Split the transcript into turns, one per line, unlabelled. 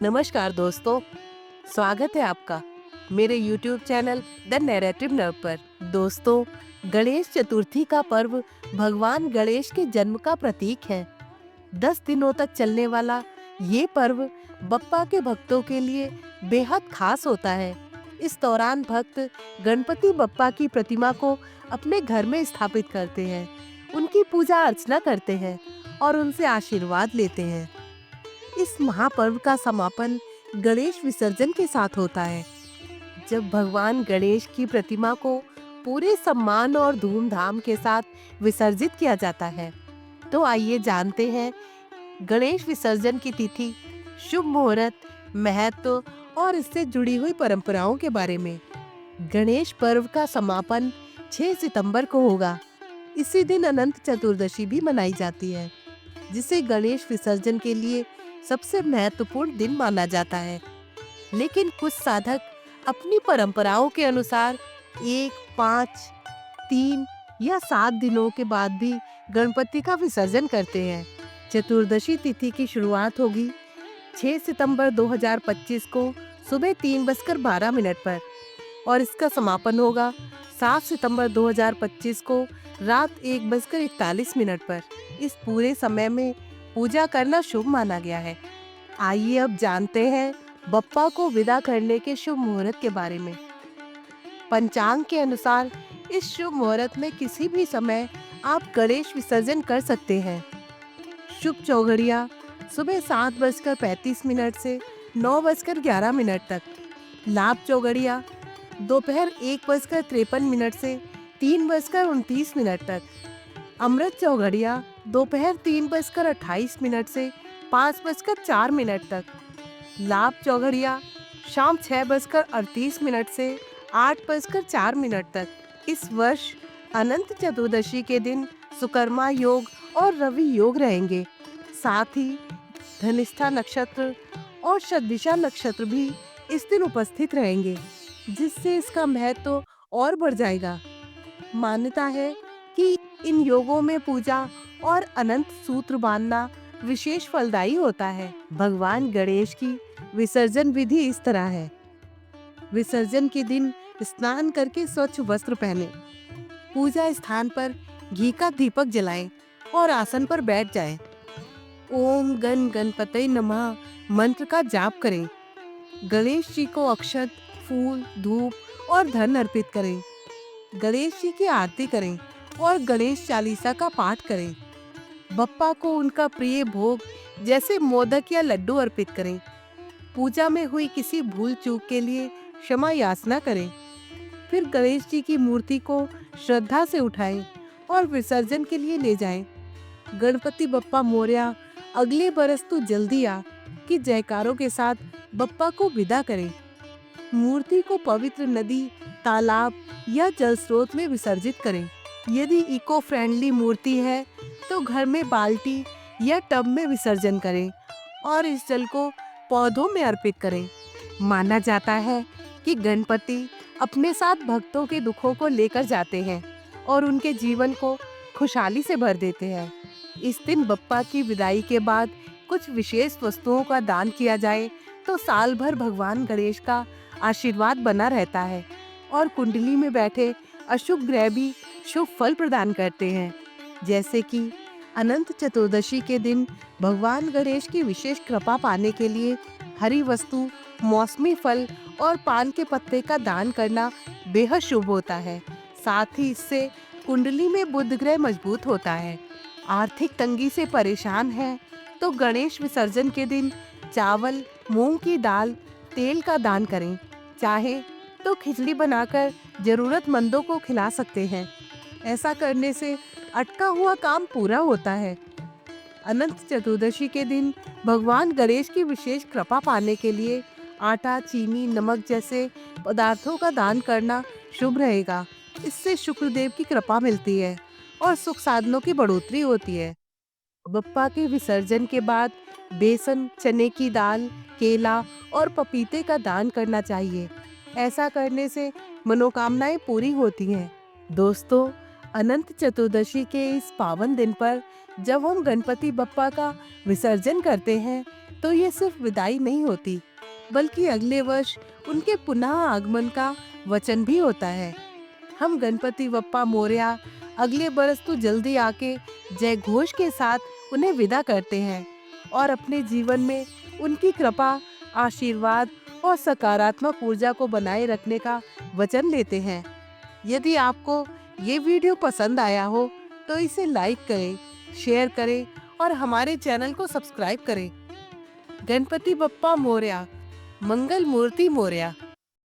नमस्कार दोस्तों, स्वागत है आपका मेरे YouTube channel the narrative nerve पर। दोस्तों, गणेश चतुर्थी का पर्व भगवान गणेश के जन्म का प्रतीक है। 10 दिनों तक चलने वाला ये पर्व बप्पा के भक्तों के लिए बेहद खास होता है। इस दौरान भक्त गणपति बप्पा की प्रतिमा को अपने घर में स्थापित करते हैं, उनकी पूजा अर्चना करते हैं और उनसे आशीर्वाद लेते हैं। इस महापर्व का समापन गणेश विसर्जन के साथ होता है, जब भगवान गणेश की प्रतिमा को पूरे सम्मान और धूमधाम के साथ विसर्जित किया जाता है। तो आइए जानते हैं गणेश विसर्जन की तिथि, शुभ मुहूर्त, महत्व और इससे जुड़ी हुई परंपराओं के बारे में। गणेश पर्व का समापन 6 सितंबर को होगा। इसी दिन अनंत चतुर्दशी भी मनाई जाती है, जिसे गणेश विसर्जन के लिए सबसे महत्वपूर्ण दिन माना जाता है। लेकिन कुछ साधक अपनी परंपराओं के अनुसार 1, 5, 3 या 7 दिनों के बाद भी गणपति का विसर्जन करते हैं। चतुर्दशी तिथि की शुरुआत होगी 6 सितंबर 2025 को सुबह 3:12 पर और इसका समापन होगा 7 सितंबर 2025 को रात 1:41 पर। इस पूरे समय में पूजा करना शुभ माना गया है। आइए अब जानते हैं बप्पा को विदा करने के शुभ मुहूर्त के बारे में। पंचांग के अनुसार इस शुभ मुहूर्त में किसी भी समय आप गणेश विसर्जन कर सकते हैं। शुभ चौघड़िया सुबह 7:35 से 9:11 तक। लाभ चौघड़िया दोपहर 1:53 से 3:29 तक। अमृत चौघड़िया दोपहर 3:28 से 5:04 तक। लाभ चौघड़िया शाम 6:38 से 8:04 तक। इस वर्ष अनंत चतुर्दशी के दिन सुकर्मा योग और रवि योग रहेंगे। साथ ही धनिष्ठा नक्षत्र और शतभिषा नक्षत्र भी इस दिन उपस्थित रहेंगे, जिससे इसका महत्व और बढ़ जाएगा। मान्यता है कि इन योगों में पूजा और अनंत सूत्र बांधना विशेष फलदायी होता है। भगवान गणेश की विसर्जन विधि इस तरह है। विसर्जन के दिन स्नान करके स्वच्छ वस्त्र पहने, पूजा स्थान पर घी का दीपक जलाएं और आसन पर बैठ जाएं। ओम गण गणपतये नमः मंत्र का जाप करें। गणेश जी को अक्षत, फूल, धूप और धन अर्पित करें। गणेश जी की आरती करें और गणेश चालीसा का पाठ करें। बप्पा को उनका प्रिय भोग जैसे मोदक या लड्डू अर्पित करें। पूजा में हुई किसी भूल चूक के लिए क्षमा याचना करें। फिर गणेश जी की मूर्ति को श्रद्धा से उठाएं और विसर्जन के लिए ले जाएं। गणपति बप्पा मोरया, अगले बरस तू जल्दी आ की जयकारों के साथ बप्पा को विदा करें। मूर्ति को पवित्र नदी, तालाब या जल स्रोत में विसर्जित करें। यदि इको फ्रेंडली मूर्ति है तो घर में बाल्टी या टब में विसर्जन करें और इस जल को पौधों में अर्पित करें। माना जाता है कि गणपति अपने साथ भक्तों के दुखों को लेकर जाते हैं और उनके जीवन को खुशहाली से भर देते हैं। इस दिन बप्पा की विदाई के बाद कुछ विशेष वस्तुओं का दान किया जाए तो साल भर भगवान गणेश का आशीर्वाद बना रहता है और कुंडली में बैठे अशुभ ग्रह भी शुभ फल प्रदान करते हैं। जैसे कि अनंत चतुर्दशी के दिन भगवान गणेश की विशेष कृपा पाने के लिए हरी वस्तु, मौसमी फल और पान के पत्ते का दान करना बेहद शुभ होता है। साथ ही इससे कुंडली में बुध ग्रह मजबूत होता है। आर्थिक तंगी से परेशान है तो गणेश विसर्जन के दिन चावल, मूंग की दाल, तेल का दान करें। चाहे तो खिचड़ी बनाकर जरूरतमंदों को खिला सकते हैं। ऐसा करने से अटका हुआ काम पूरा होता है। अनंत चतुर्दशी के दिन भगवान गणेश की विशेष कृपा पाने के लिए आटा, चीनी, नमक जैसे पदार्थों का दान करना शुभ रहेगा। इससे शुक्रदेव की कृपा मिलती है और सुख साधनों की बढ़ोतरी होती है। बप्पा के विसर्जन के बाद बेसन, चने की दाल, केला और पपीते का दान करना चाहिए। ऐसा करने से मनोकामनाएं पूरी होती हैं। दोस्तों, अनंत चतुर्दशी के इस पावन दिन पर जब हम गणपति बप्पा का विसर्जन करते हैं तो ये सिर्फ विदाई नहीं होती, बल्कि अगले वर्ष उनके पुनः आगमन का वचन भी होता है। हम गणपति बप्पा मोरया अगले बरस तो जल्दी आके जय घोष के साथ उन्हें विदा करते हैं और अपने जीवन में उनकी कृपा, आशीर्वाद और सकारात्मक ऊर्जा को बनाए रखने का वचन लेते हैं। यदि आपको ये वीडियो पसंद आया हो तो इसे लाइक करें, शेयर करें और हमारे चैनल को सब्सक्राइब करें। गणपति बप्पा मोरया, मंगल मूर्ति मोरया।